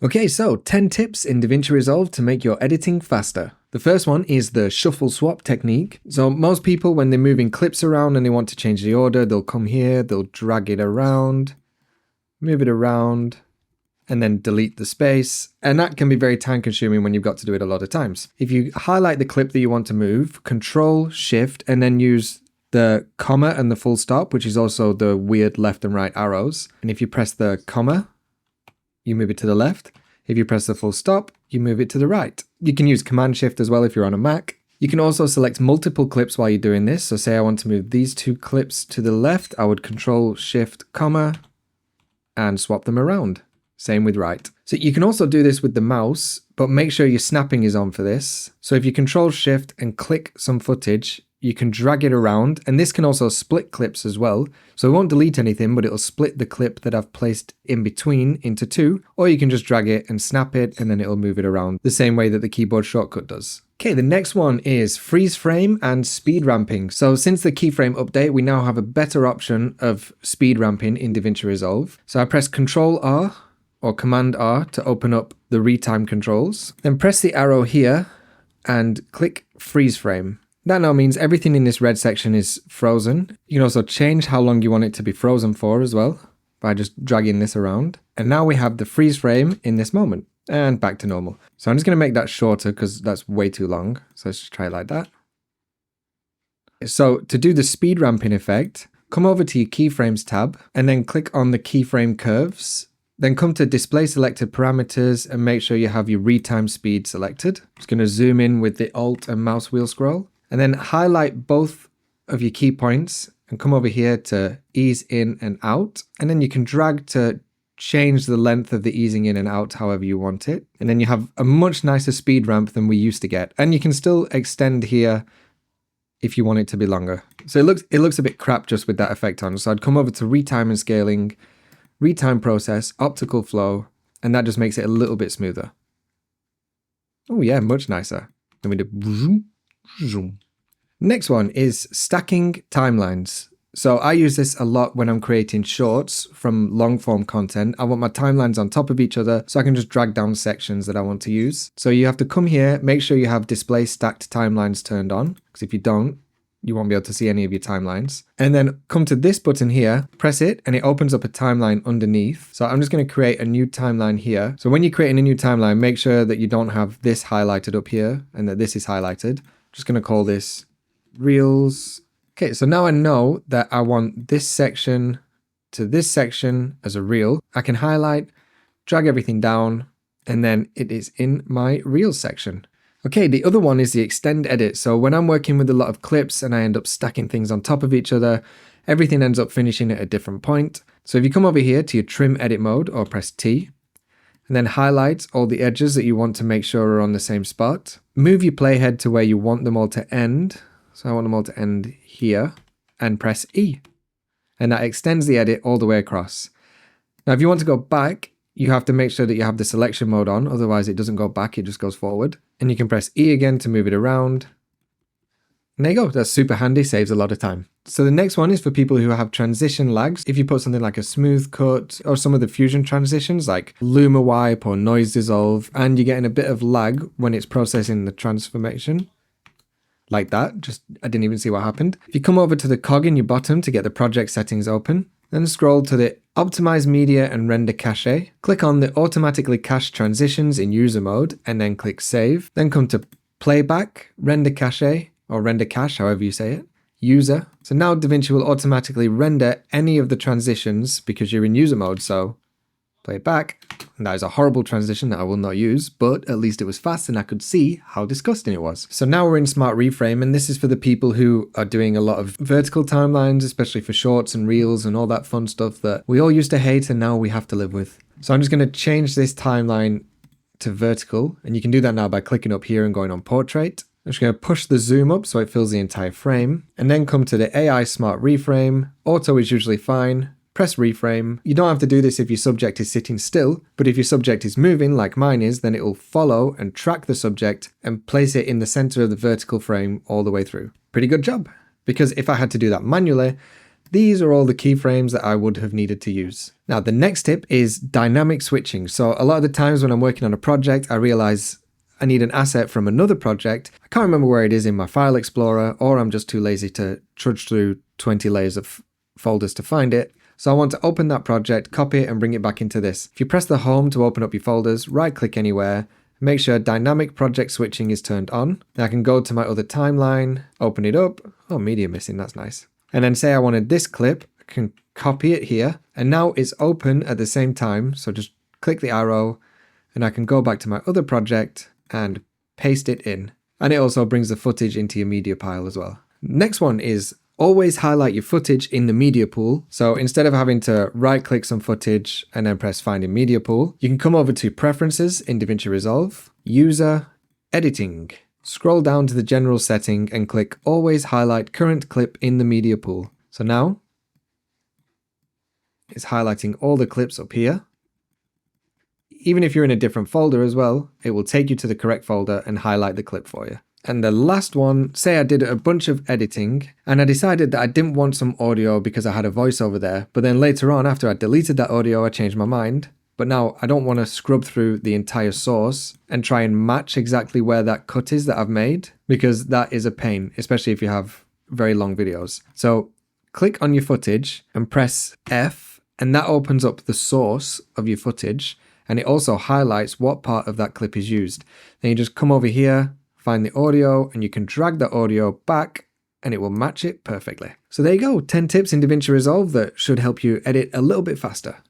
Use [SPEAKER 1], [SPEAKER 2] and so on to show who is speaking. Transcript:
[SPEAKER 1] Okay, so 10 tips in Davinci Resolve to make your editing faster. The first one is the shuffle swap technique. So most people, when they're moving clips around and they want to change the order, they'll come here, they'll drag it around, move it around, and then delete the space. And that can be very time consuming when you've got to do it a lot of times. If you highlight the clip that you want to move, Control, Shift, and then use the comma and the full stop, which is also the weird left and right arrows. And if you press the comma, you move it to the left. If you press the full stop, you move it to the right. You can use Command Shift as well if you're on a Mac. You can also select multiple clips while you're doing this. So say I want to move these two clips to the left, I would Control Shift comma and swap them around. Same with right. So you can also do this with the mouse, but make sure your snapping is on for this. So if you Control Shift and click some footage, you can drag it around, and this can also split clips as well. So it won't delete anything, but it'll split the clip that I've placed in between into two, or you can just drag it and snap it, and then it'll move it around the same way that the keyboard shortcut does. Okay, the next one is freeze frame and speed ramping. So since the keyframe update, we now have a better option of speed ramping in Davinci Resolve. So I press Control R or Command R to open up the retime controls. Then press the arrow here and click freeze frame. That now means everything in this red section is frozen. You can also change how long you want it to be frozen for as well by just dragging this around. And now we have the freeze frame in this moment and back to normal. So I'm just going to make that shorter because that's way too long. So let's just try it like that. So to do the speed ramping effect, come over to your keyframes tab and then click on the keyframe curves. Then come to display selected parameters and make sure you have your retime speed selected. I'm just going to zoom in with the Alt and mouse wheel scroll. And then highlight both of your key points and come over here to ease in and out. And then you can drag to change the length of the easing in and out however you want it. And then you have a much nicer speed ramp than we used to get. And you can still extend here if you want it to be longer. So it looks a bit crap just with that effect on. So I'd come over to retime and scaling, retime process, optical flow, and that just makes it a little bit smoother. Oh yeah, much nicer. Then we do zoom. Next one is stacking timelines. So I use this a lot when I'm creating shorts from long form content. I want my timelines on top of each other so I can just drag down sections that I want to use. So you have to come here, make sure you have display stacked timelines turned on, because if you don't, you won't be able to see any of your timelines. And then come to this button here, press it, and it opens up a timeline underneath. So I'm just going to create a new timeline here. So when you're creating a new timeline, make sure that you don't have this highlighted up here and that this is highlighted. Just going to call this Reels. Okay, so now I know that I want this section to this section as a reel. I can highlight, drag everything down, and then it is in my Reels section. Okay, the other one is the extend edit. So when I'm working with a lot of clips and I end up stacking things on top of each other, everything ends up finishing at a different point. So if you come over here to your trim edit mode or press T, and then highlight all the edges that you want to make sure are on the same spot. Move your playhead to where you want them all to end. So I want them all to end here, and press E. And that extends the edit all the way across. Now, if you want to go back, you have to make sure that you have the selection mode on. Otherwise, it doesn't go back, it just goes forward. And you can press E again to move it around. And there you go. That's super handy, saves a lot of time. So the next one is for people who have transition lags. If you put something like a smooth cut or some of the fusion transitions like Luma wipe or noise dissolve, and you're getting a bit of lag when it's processing the transformation, like that. I didn't even see what happened. If you come over to the cog in your bottom to get the project settings open, then scroll to the Optimize Media and Render Cache. Click on the Automatically Cache Transitions in User Mode, and then click Save. Then come to Playback, Render Cache, or Render Cache, however you say it, User. So now Davinci will automatically render any of the transitions because you're in User Mode, so play it back. And that is a horrible transition that I will not use, but at least it was fast and I could see how disgusting it was. So now we're in Smart Reframe, and this is for the people who are doing a lot of vertical timelines, especially for shorts and reels and all that fun stuff that we all used to hate and now we have to live with. So I'm just going to change this timeline to vertical, and you can do that now by clicking up here and going on Portrait. I'm just going to push the zoom up so it fills the entire frame, and then come to the AI Smart Reframe. Auto is usually fine. Press reframe. You don't have to do this if your subject is sitting still, but if your subject is moving like mine is, then it will follow and track the subject and place it in the center of the vertical frame all the way through. Pretty good job. Because if I had to do that manually, These are all the keyframes that I would have needed to use. Now, the next tip is dynamic switching. So a lot of the times when I'm working on a project, I realize I need an asset from another project. I can't remember where it is in my file explorer, or I'm just too lazy to trudge through 20 layers of folders to find it. So I want to open that project, copy it, and bring it back into this. If you press the home to open up your folders, right click anywhere, make sure dynamic project switching is turned on. Then I can go to my other timeline, open it up. Oh, media missing, that's nice. And then say I wanted this clip, I can copy it here, and now it's open at the same time. So just click the arrow, and I can go back to my other project and paste it in. And it also brings the footage into your media pile as well. Next one is always highlight your footage in the media pool. So instead of having to right click some footage and then press find in media pool, you can come over to preferences in Davinci Resolve, user, editing. Scroll down to the general setting and click always highlight current clip in the media pool. So now it's highlighting all the clips up here. Even if you're in a different folder as well, it will take you to the correct folder and highlight the clip for you. And the last one, say I did a bunch of editing and I decided that I didn't want some audio because I had a voiceover there, but then later on after I deleted that audio, I changed my mind. But now I don't want to scrub through the entire source and try and match exactly where that cut is that I've made, because that is a pain, especially if you have very long videos. So click on your footage and press F, and that opens up the source of your footage. And it also highlights what part of that clip is used. Then you just come over here, find the audio, and you can drag the audio back and it will match it perfectly. So there you go, 10 tips in Davinci Resolve that should help you edit a little bit faster.